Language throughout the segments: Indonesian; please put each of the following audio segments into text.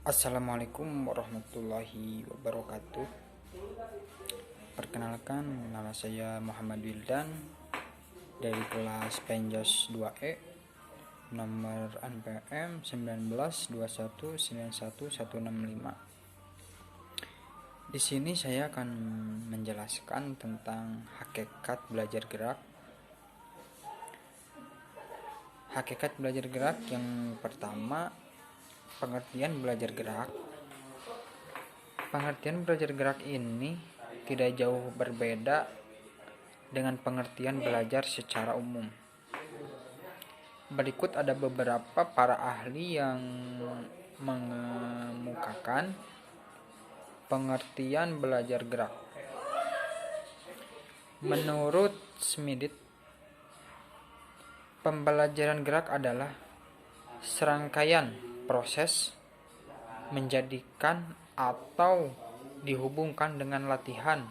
Assalamualaikum warahmatullahi wabarakatuh. Perkenalkan, nama saya Muhammad Wildan dari kelas Penjas 2E, nomor NPM 1921919165. Di sini saya akan menjelaskan tentang hakikat belajar gerak. Hakikat belajar gerak yang pertama, pengertian belajar gerak. Pengertian belajar gerak ini tidak jauh berbeda dengan pengertian belajar secara umum. Berikut ada beberapa para ahli yang mengemukakan pengertian belajar gerak. Menurut Smith, pembelajaran gerak adalah serangkaian proses menjadikan atau dihubungkan dengan latihan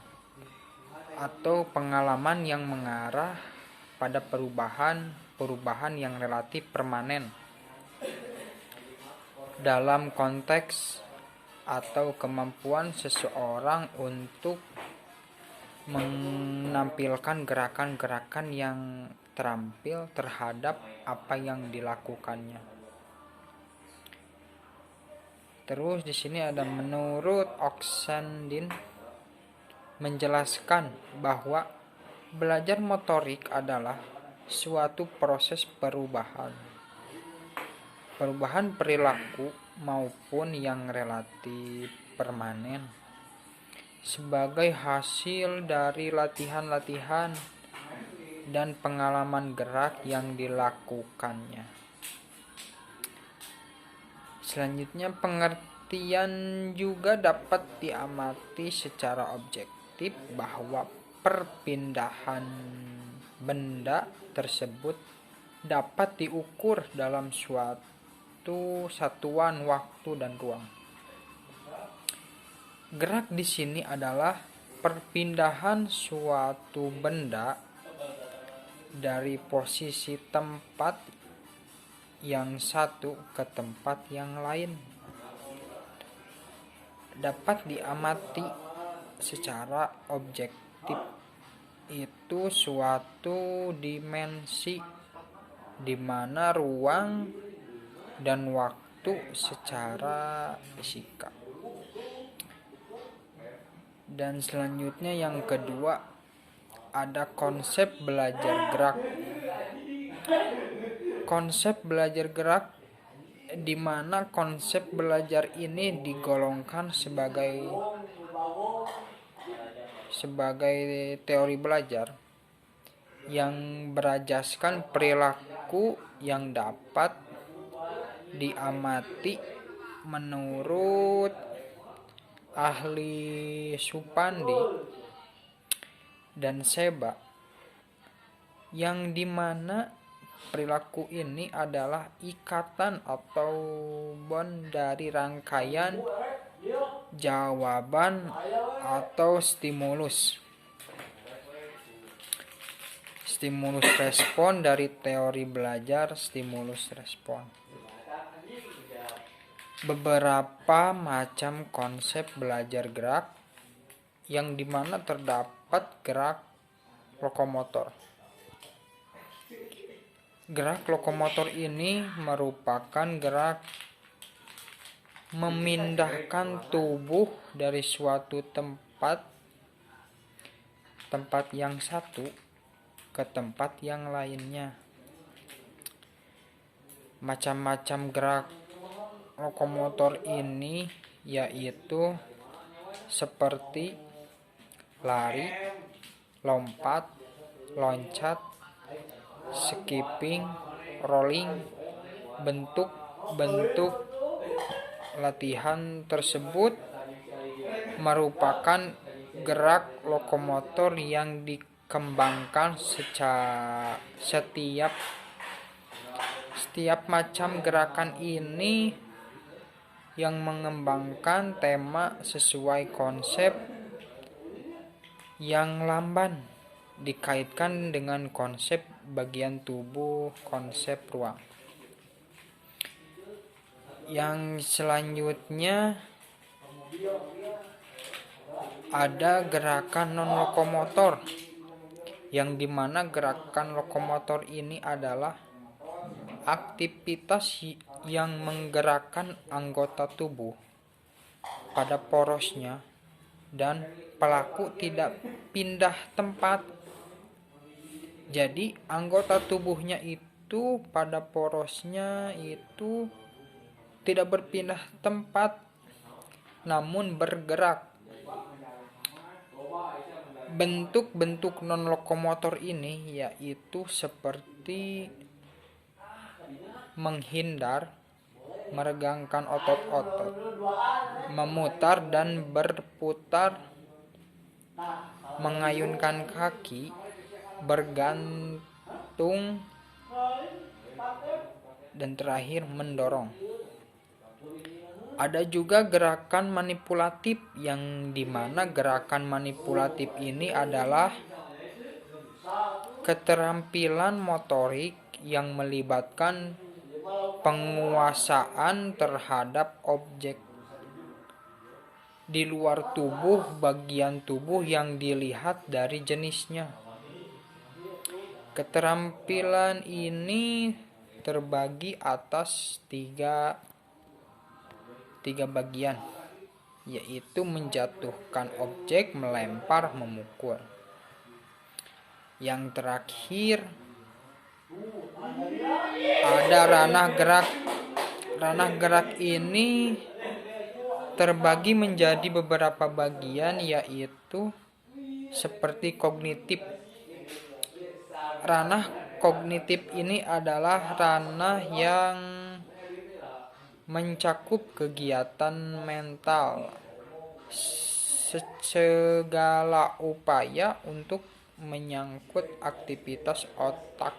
atau pengalaman yang mengarah pada perubahan yang relatif permanen dalam konteks atau kemampuan seseorang untuk menampilkan gerakan-gerakan yang terampil terhadap apa yang dilakukannya. Terus di sini ada menurut Oxendin menjelaskan bahwa belajar motorik adalah suatu proses perubahan perilaku maupun yang relatif permanen sebagai hasil dari latihan-latihan dan pengalaman gerak yang dilakukannya. Selanjutnya, pengertian juga dapat diamati secara objektif bahwa perpindahan benda tersebut dapat diukur dalam suatu satuan waktu dan ruang. Gerak di sini adalah perpindahan suatu benda dari posisi tempat yang satu ke tempat yang lain. Dapat diamati secara objektif, itu suatu dimensi di mana ruang dan waktu secara fisika. Dan selanjutnya yang kedua, ada konsep belajar gerak. Konsep belajar gerak, di mana konsep belajar ini digolongkan sebagai teori belajar yang berajaskan perilaku yang dapat diamati menurut ahli Supandi dan Seba, yang dimana perilaku ini adalah ikatan atau bond dari rangkaian jawaban atau stimulus respon dari teori belajar stimulus respon. Beberapa macam konsep belajar gerak, yang dimana terdapat gerak lokomotor. Gerak lokomotor ini merupakan gerak memindahkan tubuh dari suatu tempat yang satu ke tempat yang lainnya. Macam-macam gerak lokomotor ini yaitu seperti lari, lompat, loncat, skipping, rolling. Bentuk-bentuk latihan tersebut merupakan gerak lokomotor yang dikembangkan setiap macam gerakan ini yang mengembangkan tema sesuai konsep yang lamban dikaitkan dengan konsep bagian tubuh, konsep ruang. Yang selanjutnya ada gerakan non-lokomotor, yang dimana gerakan lokomotor ini adalah aktivitas yang menggerakkan anggota tubuh pada porosnya dan pelaku tidak pindah tempat. Jadi anggota tubuhnya itu pada porosnya itu tidak berpindah tempat namun bergerak. Bentuk-bentuk non-lokomotor ini yaitu seperti menghindar, meregangkan otot-otot, memutar dan berputar, mengayunkan kaki, bergantung, dan terakhir mendorong. Ada juga gerakan manipulatif, yang dimana gerakan manipulatif ini adalah keterampilan motorik yang melibatkan penguasaan terhadap objek di luar tubuh, bagian tubuh yang dilihat dari jenisnya. Keterampilan ini terbagi atas tiga bagian, yaitu menjatuhkan objek, melempar, memukul. Yang terakhir ada ranah gerak. Ranah gerak ini terbagi menjadi beberapa bagian, yaitu seperti kognitif. Ranah kognitif ini adalah ranah yang mencakup kegiatan mental, segala upaya untuk menyangkut aktivitas otak.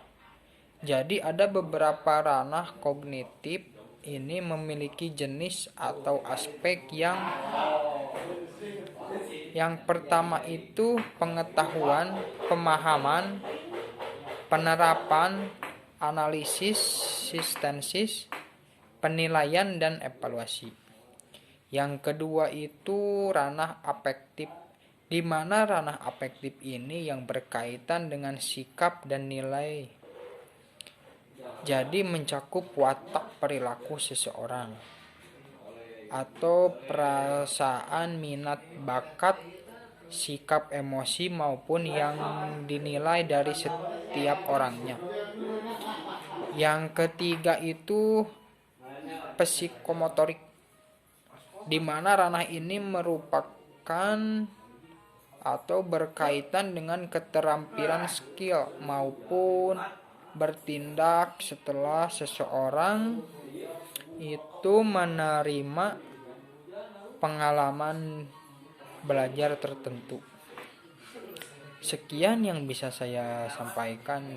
Jadi ada beberapa ranah kognitif ini memiliki jenis atau aspek yang pertama itu pengetahuan, pemahaman, penerapan, analisis, sintesis, penilaian, dan evaluasi. Yang kedua itu ranah afektif, di mana ranah afektif ini yang berkaitan dengan sikap dan nilai. Jadi mencakup watak perilaku seseorang atau perasaan, minat, bakat, sikap, emosi maupun yang dinilai dari setiap orangnya. Yang ketiga itu psikomotorik, di mana ranah ini merupakan atau berkaitan dengan keterampilan skill maupun bertindak setelah seseorang itu menerima pengalaman belajar tertentu. Sekian yang bisa saya sampaikan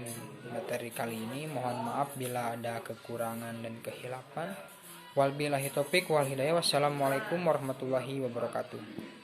materi kali ini. Mohon maaf bila ada kekurangan dan kehilapan. Wabillahi taufik wal hidayah. Wassalamualaikum warahmatullahi wabarakatuh.